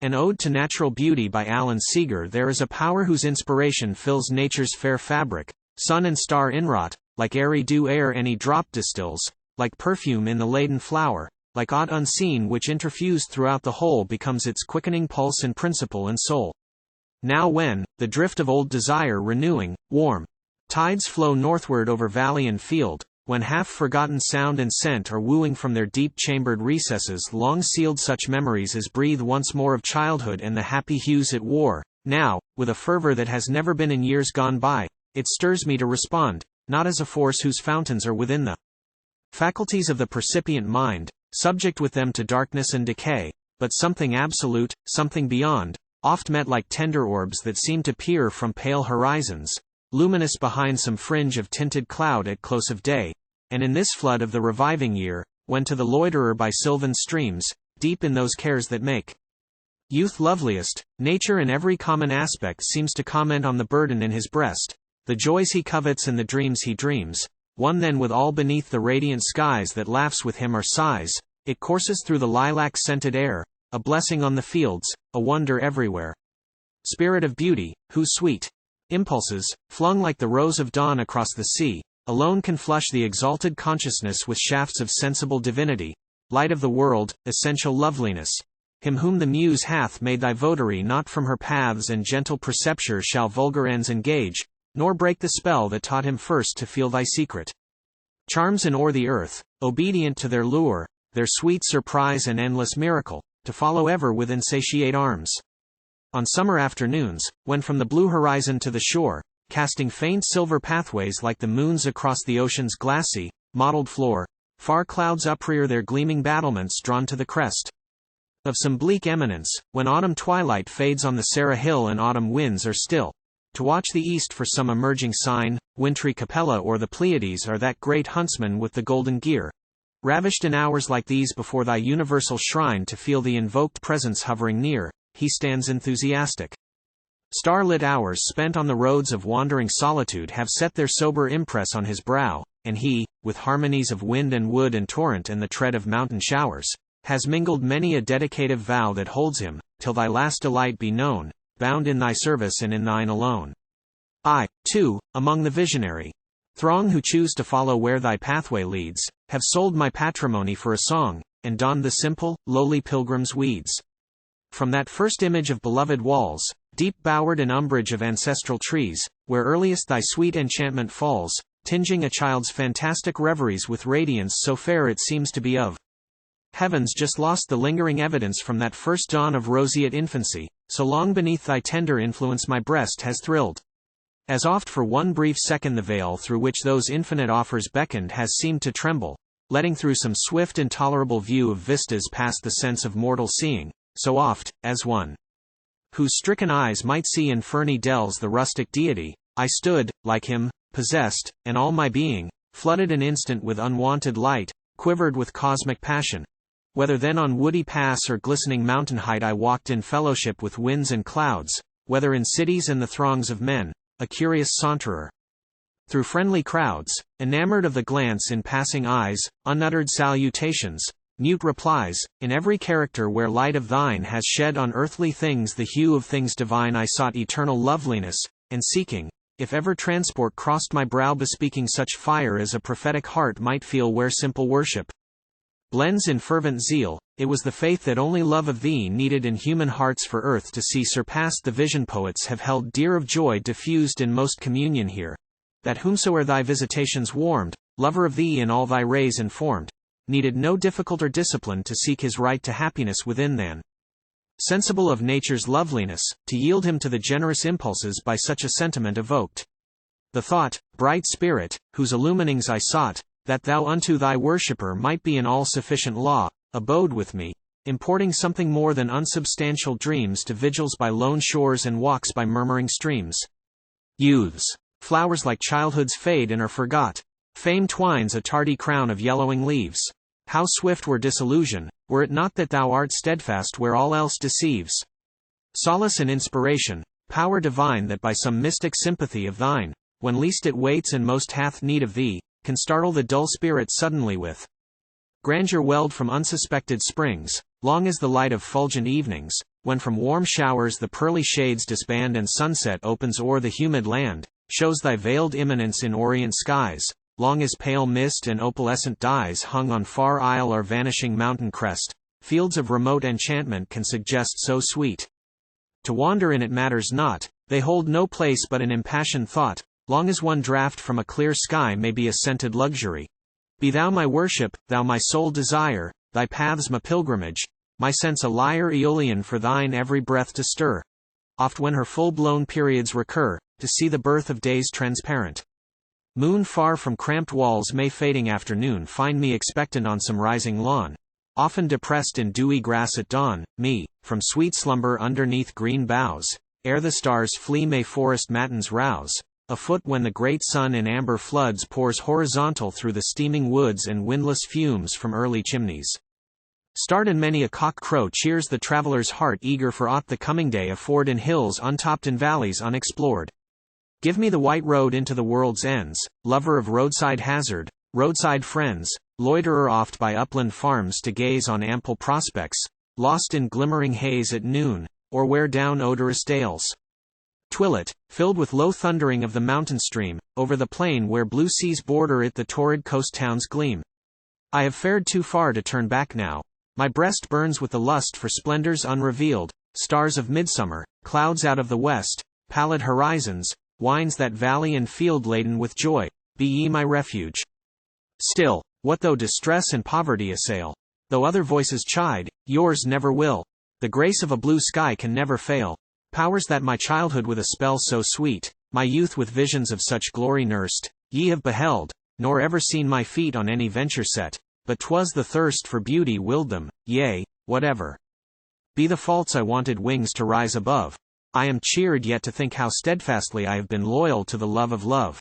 An Ode to Natural Beauty by Seeger. There is a power whose inspiration fills nature's fair fabric, sun and star-inwrought, like airy dew air any drop distills, like perfume in the laden flower, like aught unseen which interfused throughout the whole becomes its quickening pulse and principle and soul. Now when, the drift of old desire renewing, warm tides flow northward over valley and field, when half-forgotten sound and scent are wooing from their deep-chambered recesses long-sealed such memories as breathe once more of childhood and the happy hues it wore, now, with a fervor that has never been in years gone by, it stirs me to respond, not as a force whose fountains are within the faculties of the percipient mind, subject with them to darkness and decay, but something absolute, something beyond, oft met like tender orbs that seem to peer from pale horizons, luminous behind some fringe of tinted cloud at close of day, and in this flood of the reviving year, when to the loiterer by sylvan streams, deep in those cares that make youth loveliest, nature in every common aspect seems to comment on the burden in his breast, the joys he covets and the dreams he dreams, one then with all beneath the radiant skies that laughs with him or sighs, it courses through the lilac-scented air, a blessing on the fields, a wonder everywhere. Spirit of beauty, whose sweet impulses, flung like the rose of dawn across the sea, alone can flush the exalted consciousness with shafts of sensible divinity, light of the world, essential loveliness. Him whom the muse hath made thy votary not from her paths and gentle precepture shall vulgar ends engage, nor break the spell that taught him first to feel thy secret charms and o'er the earth, obedient to their lure, their sweet surprise and endless miracle, to follow ever with insatiate arms. On summer afternoons, when from the blue horizon to the shore, casting faint silver pathways like the moons across the ocean's glassy, mottled floor, far clouds uprear their gleaming battlements drawn to the crest of some bleak eminence, when autumn twilight fades on the Sarah hill and autumn winds are still, to watch the east for some emerging sign, wintry Capella or the Pleiades are that great huntsman with the golden gear, ravished in hours like these before thy universal shrine to feel the invoked presence hovering near, he stands enthusiastic. Star-lit hours spent on the roads of wandering solitude have set their sober impress on his brow, and he, with harmonies of wind and wood and torrent and the tread of mountain showers, has mingled many a dedicative vow that holds him, till thy last delight be known, bound in thy service and in thine alone. I, too, among the visionary throng who choose to follow where thy pathway leads, have sold my patrimony for a song, and donned the simple, lowly pilgrim's weeds. From that first image of beloved walls, deep bowered in umbrage of ancestral trees, where earliest thy sweet enchantment falls, tinging a child's fantastic reveries with radiance so fair it seems to be of heavens just lost the lingering evidence from that first dawn of roseate infancy, so long beneath thy tender influence my breast has thrilled. As oft for one brief second the veil through which those infinite offers beckoned has seemed to tremble, letting through some swift intolerable view of vistas past the sense of mortal seeing, so oft, as one whose stricken eyes might see in ferny dells the rustic deity, I stood, like him, possessed, and all my being, flooded an instant with unwonted light, quivered with cosmic passion. Whether then on woody pass or glistening mountain height I walked in fellowship with winds and clouds, whether in cities and the throngs of men, a curious saunterer through friendly crowds, enamored of the glance in passing eyes, unuttered salutations, mute replies, in every character where light of thine has shed on earthly things the hue of things divine I sought eternal loveliness, and seeking, if ever transport crossed my brow bespeaking such fire as a prophetic heart might feel where simple worship blends in fervent zeal, it was the faith that only love of thee needed in human hearts for earth to see surpassed the vision poets have held dear of joy diffused in most communion here, that whomsoe'er thy visitations warmed, lover of thee in all thy rays informed, needed no difficulter discipline to seek his right to happiness within than sensible of nature's loveliness, to yield him to the generous impulses by such a sentiment evoked. The thought, bright spirit, whose illuminings I sought, that thou unto thy worshipper might be an all-sufficient law, abode with me, importing something more than unsubstantial dreams to vigils by lone shores and walks by murmuring streams. Youths, flowers like childhood's fade and are forgot. Fame twines a tardy crown of yellowing leaves. How swift were disillusion, were it not that thou art steadfast where all else deceives. Solace and inspiration, power divine that by some mystic sympathy of thine, when least it waits and most hath need of thee, can startle the dull spirit suddenly with grandeur welled from unsuspected springs, long as the light of fulgent evenings, when from warm showers the pearly shades disband and sunset opens o'er the humid land, shows thy veiled imminence in orient skies, long as pale mist and opalescent dyes hung on far isle or vanishing mountain crest, fields of remote enchantment can suggest so sweet. To wander in it matters not, they hold no place but an impassioned thought, long as one draught from a clear sky may be a scented luxury. Be thou my worship, thou my sole desire, thy paths my pilgrimage, my sense a lyre Aeolian for thine every breath to stir. Oft when her full-blown periods recur, to see the birth of days transparent. Moon far from cramped walls May fading afternoon find me expectant on some rising lawn. Often depressed in dewy grass at dawn, me, from sweet slumber underneath green boughs, ere the stars flee may forest matins rouse, afoot when the great sun in amber floods pours horizontal through the steaming woods and windless fumes from early chimneys. Start and many a cock-crow cheers the traveler's heart eager for aught the coming day afford in hills untopped and valleys unexplored. Give me the white road into the world's ends, lover of roadside hazard, roadside friends, loiterer oft by upland farms to gaze on ample prospects, lost in glimmering haze at noon, or wear down odorous dales. Twilit, filled with low thundering of the mountain stream, over the plain where blue seas border it the torrid coast towns gleam. I have fared too far to turn back now. My breast burns with the lust for splendors unrevealed, stars of midsummer, clouds out of the west, pallid horizons, wines that valley and field laden with joy, be ye my refuge. Still, what though distress and poverty assail? Though other voices chide, yours never will. The grace of a blue sky can never fail. Powers that my childhood with a spell so sweet, my youth with visions of such glory nursed, ye have beheld, nor ever seen my feet on any venture set, but 'twas the thirst for beauty willed them, yea, whatever be the faults I wanted wings to rise above. I am cheered yet to think how steadfastly I have been loyal to the love of love.